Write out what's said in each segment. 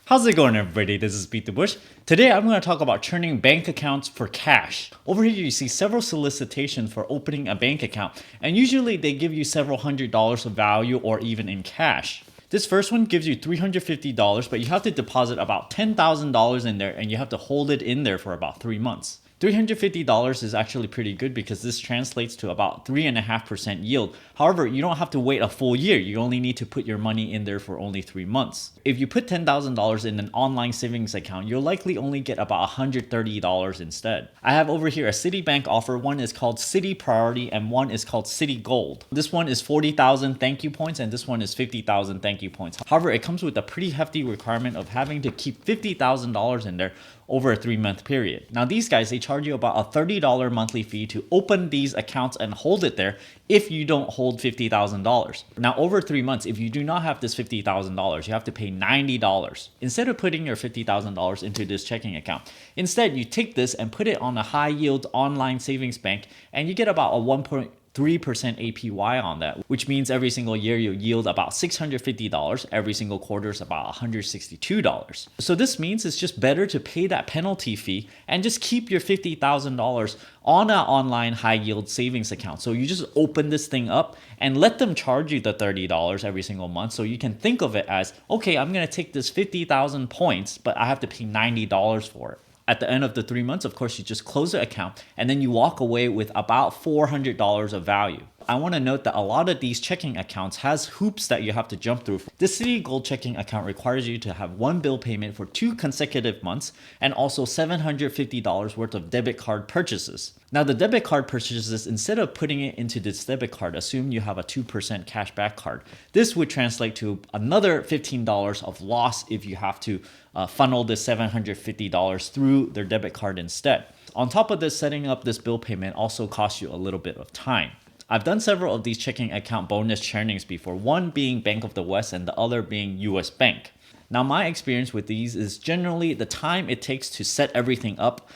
How's it going, everybody? This is BeatTheBush. Today I'm going to talk about churning bank accounts for cash. Over here you see several solicitations for opening a bank account, and usually they give you several $100s of value or even in cash. This first one gives you $350, but you have to deposit about $10,000 in there and you have to hold it in there for about 3 months. $350 is actually pretty good because this translates to about 3.5% yield. However, you don't have to wait a full year. You only need to put your money in there for only 3 months. If you put $10,000 in an online savings account, you'll likely only get about $130 instead. I have over here a Citibank offer. One is called Citi Priority and one is called Citi Gold. This one is 40,000 thank you points and this one is 50,000 thank you points. However, it comes with a pretty hefty requirement of having to keep $50,000 in there over a 3-month period. Now these guys, they charge you about a $30 monthly fee to open these accounts and hold it there if you don't hold $50,000. Now over 3 months, if you do not have this $50,000, you have to pay $90. Instead of putting your $50,000 into this checking account, instead you take this and put it on a high yield online savings bank and you get about a 1.3% APY on that, which means every single year you yield about $650. Every single quarter is about $162. So this means it's just better to pay that penalty fee and just keep your $50,000 on an online high yield savings account. So you just open this thing up and let them charge you the $30 every single month. So you can think of it as, okay, I'm going to take this 50,000 points, but I have to pay $90 for it. At the end of the 3 months, of course, you just close the account and then you walk away with about $400 of value. I want to note that a lot of these checking accounts has hoops that you have to jump through. The Citi Gold checking account requires you to have one bill payment for 2 consecutive months and also $750 worth of debit card purchases. Now the debit card purchases, instead of putting it into this debit card, assume you have a 2% cashback card. This would translate to another $15 of loss if you have to funnel this $750 through their debit card instead. On top of this, setting up this bill payment also costs you a little bit of time. I've done several of these checking account bonus churnings before, one being Bank of the West and the other being US Bank. Now my experience with these is generally the time it takes to set everything up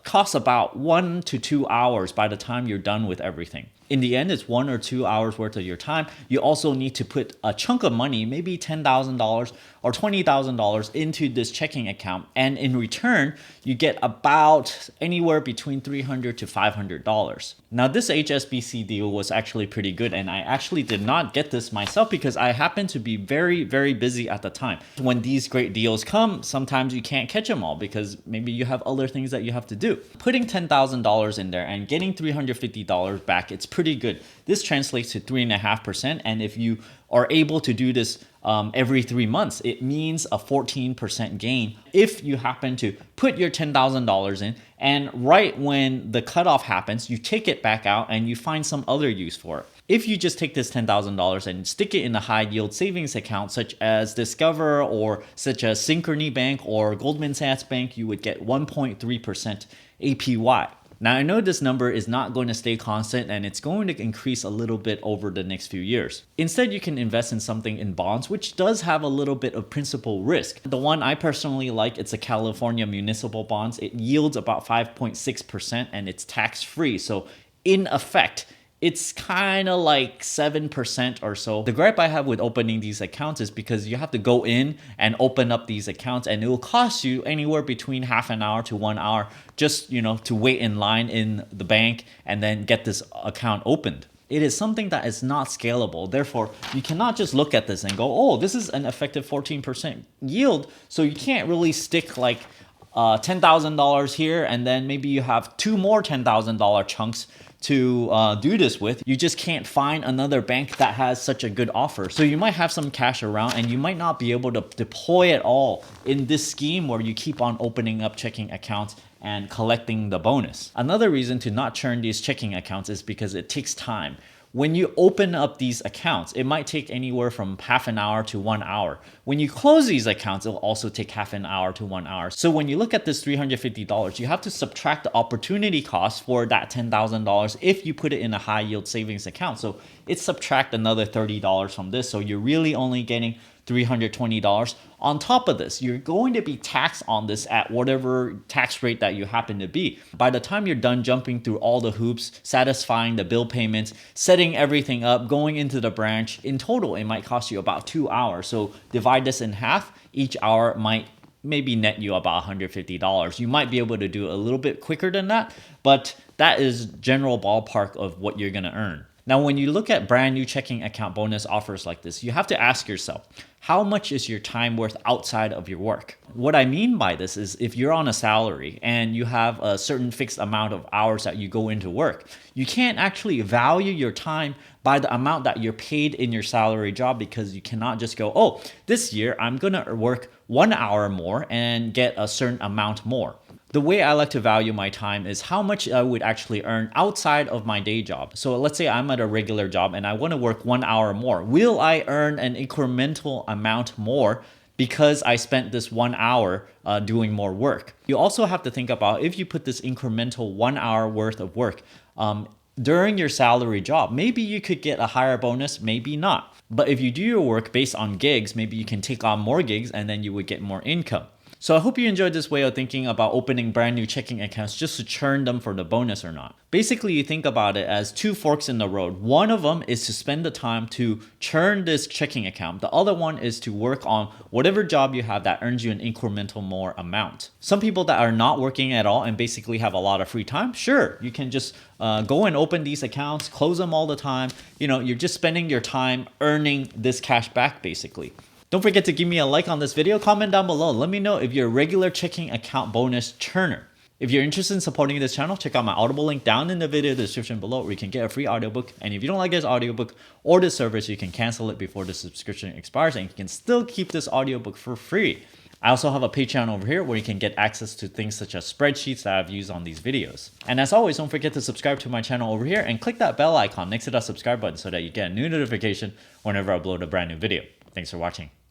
costs about 1 to 2 hours by the time you're done with everything. In the end, it's 1 or 2 hours worth of your time. You also need to put a chunk of money, maybe $10,000 or $20,000 into this checking account. And in return, you get about anywhere between $300 to $500. Now this HSBC deal was actually pretty good. And I actually did not get this myself because I happened to be very, very busy at the time. When these great deals come, sometimes you can't catch them all because maybe you have other things that you have to do. Putting $10,000 in there and getting $350 back, it's pretty good. This translates to 3.5%. And if you are able to do this every 3 months, it means a 14% gain if you happen to put your $10,000 in and right when the cutoff happens, you take it back out and you find some other use for it. If you just take this $10,000 and stick it in a high yield savings account such as Discover or such as Synchrony Bank or Goldman Sachs Bank, you would get 1.3% APY. Now, I know this number is not going to stay constant and it's going to increase a little bit over the next few years. Instead, you can invest in something in bonds, which does have a little bit of principal risk. The one I personally like, it's a California municipal bonds. It yields about 5.6% and it's tax-free. So in effect, it's kind of like 7% or so. The gripe I have with opening these accounts is because you have to go in and open up these accounts and it will cost you anywhere between half an hour to 1 hour just, to wait in line in the bank and then get this account opened. It is something that is not scalable. Therefore, you cannot just look at this and go, oh, this is an effective 14% yield. So you can't really stick like $10,000 here and then maybe you have 2 more $10,000 chunks to do this with. You just can't find another bank that has such a good offer. So you might have some cash around and you might not be able to deploy it all in this scheme where you keep on opening up checking accounts and collecting the bonus. Another reason to not churn these checking accounts is because it takes time. When you open up these accounts, it might take anywhere from half an hour to 1 hour. When you close these accounts, it'll also take half an hour to 1 hour. So when you look at this $350, you have to subtract the opportunity cost for that $10,000 if you put it in a high yield savings account. So it subtract another $30 from this. So you're really only getting $320. On top of this, you're going to be taxed on this at whatever tax rate that you happen to be. By the time you're done jumping through all the hoops, satisfying the bill payments, setting everything up, going into the branch, in total, it might cost you about 2 hours. So divide this in half. Each hour might maybe net you about $150. You might be able to do a little bit quicker than that, but that is general ballpark of what you're going to earn. Now, when you look at brand new checking account bonus offers like this, you have to ask yourself, how much is your time worth outside of your work? What I mean by this is if you're on a salary and you have a certain fixed amount of hours that you go into work, you can't actually value your time by the amount that you're paid in your salary job, because you cannot just go, oh, this year I'm going to work 1 hour more and get a certain amount more. The way I like to value my time is how much I would actually earn outside of my day job. So let's say I'm at a regular job and I want to work 1 hour more. Will I earn an incremental amount more because I spent this 1 hour doing more work? You also have to think about, if you put this incremental 1 hour worth of work during your salary job, maybe you could get a higher bonus, maybe not. But if you do your work based on gigs, maybe you can take on more gigs and then you would get more income. So I hope you enjoyed this way of thinking about opening brand new checking accounts just to churn them for the bonus or not. Basically, you think about it as two forks in the road. One of them is to spend the time to churn this checking account. The other one is to work on whatever job you have that earns you an incremental more amount. Some people that are not working at all and basically have a lot of free time, sure, you can just go and open these accounts, close them all the time. You know, you're just spending your time earning this cash back basically. Don't forget to give me a like on this video, comment down below. Let me know if you're a regular checking account bonus churner. If you're interested in supporting this channel, check out my Audible link down in the video description below where you can get a free audiobook. And if you don't like this audiobook or this service, you can cancel it before the subscription expires and you can still keep this audiobook for free. I also have a Patreon over here where you can get access to things such as spreadsheets that I've used on these videos. And as always, don't forget to subscribe to my channel over here and click that bell icon next to that subscribe button so that you get a new notification whenever I upload a brand new video. Thanks for watching.